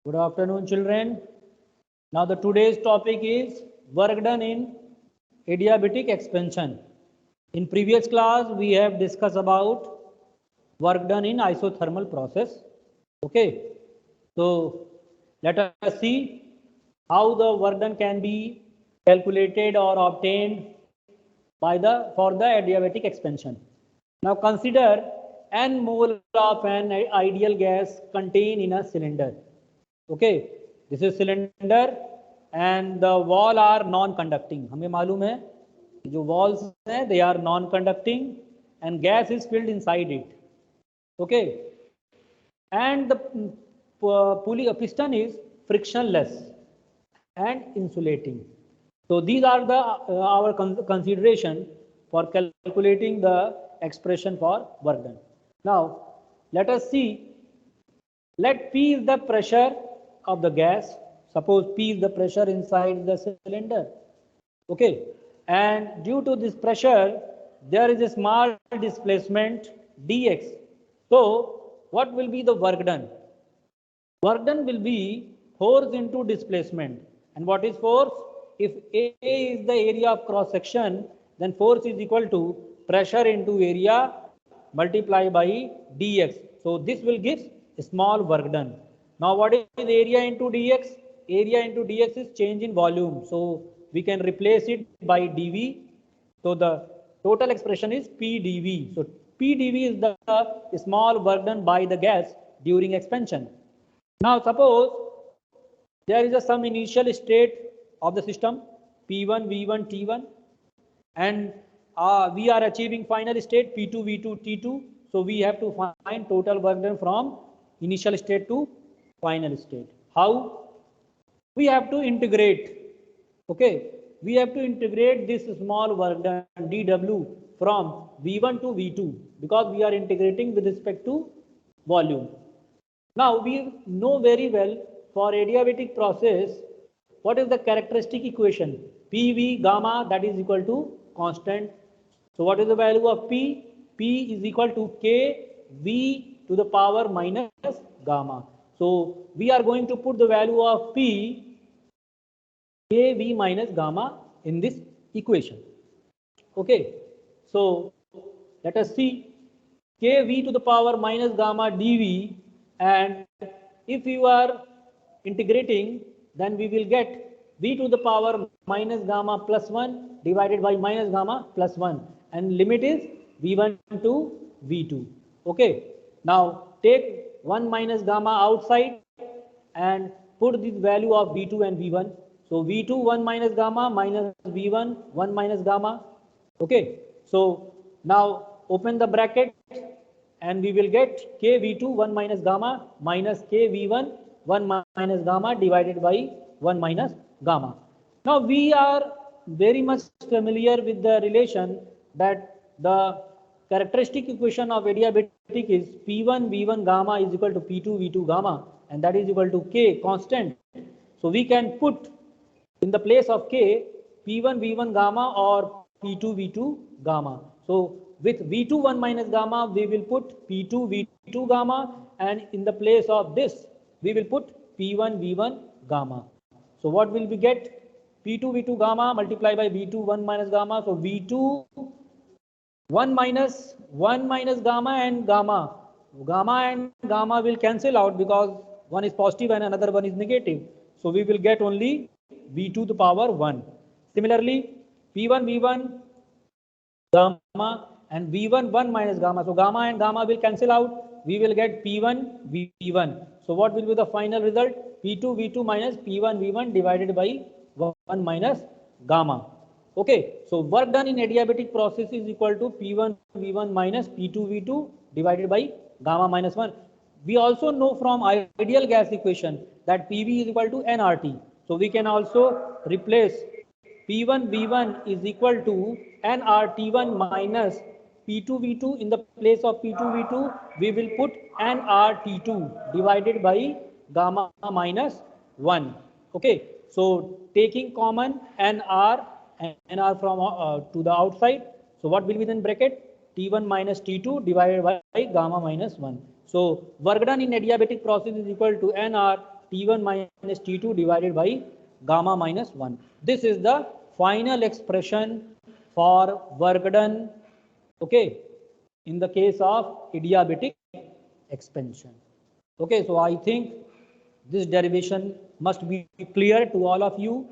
Good afternoon, children. Now, the today's topic is work done in adiabatic expansion. In previous class, we have discussed about work done in isothermal process. Okay, so let us see how the work done can be calculated or obtained by the for the adiabatic expansion. Now, consider n mole of an ideal gas contained in a cylinder. Okay, this is cylinder and the wall are non-conducting. हमें मालूम है जो walls हैं they are non-conducting and gas is filled inside it. Okay, and the pulley piston is frictionless and insulating. So these are the our consideration for calculating the expression for work done. Now let us see. Let P is the pressure of the gas. Suppose P is the pressure inside the cylinder. Okay, and due to this pressure, there is a small displacement dx. So what will be the work done? Work done will be force into displacement. And what is force? If A is the area of cross section, then force is equal to pressure into area multiplied by dx. So this will give small work done. Now what is area into dx? Area into dx is change in volume. So we can replace it by dv. So the total expression is pdv. So pdv is the small work done by the gas during expansion. Now suppose there is some initial state of the system P1, V1, T1 and we are achieving final state P2, V2, T2. So we have to find total work done from initial state to final state. How? We have to integrate. Okay, we have to integrate this small work done dW from V1 to V2 because we are integrating with respect to volume. Now we know very well for adiabatic process what is the characteristic equation PV gamma that is equal to constant. So what is the value of P? P is equal to K V to the power minus gamma. So we are going to put the value of P K V minus gamma in this equation. Okay, so let us see K V to the power minus gamma dV, and if you are integrating then we will get V to the power minus gamma plus 1 divided by minus gamma plus 1 and limit is V1 to V2. Okay, now take 1 minus gamma outside and put this value of V2 and V1. So V2 1 minus gamma minus V1 1 minus gamma. Okay, so now open the bracket and we will get kV2 1 minus gamma minus kV1 1 minus gamma divided by 1 minus gamma. Now we are very much familiar with the relation that the characteristic equation of adiabatic is P1 V1 gamma is equal to P2 V2 gamma and that is equal to K constant. So we can put in the place of K P1 V1 gamma or P2 V2 gamma. So with V2 1 minus gamma we will put P2 V2 gamma and in the place of this we will put P1 V1 gamma. So what will we get? P2 V2 gamma multiplied by V2 1 minus gamma. So V2 1 minus gamma and gamma. Gamma and gamma will cancel out because one is positive and another one is negative. So we will get only V2 to the power 1. Similarly, P1 V1 gamma and V1 1 minus gamma. So gamma and gamma will cancel out. We will get P1 V1. So what will be the final result? P2 V2 minus P1 V1 divided by 1 minus gamma. Okay, so work done in adiabatic process is equal to P1 V1 minus P2 V2 divided by gamma minus 1. We also know from ideal gas equation that PV is equal to nRT. So we can also replace P1 V1 is equal to nRT1 minus P2 V2. In the place of P2 V2 we will put nRT2 divided by gamma minus 1. Okay, so taking common nR and nR from to the outside. So what will be then bracket? T1 minus T2 divided by gamma minus 1. So work done in adiabatic process is equal to nR T1 minus T2 divided by gamma minus 1. This is the final expression for work done, okay, in the case of adiabatic expansion. Okay, so I think this derivation must be clear to all of you.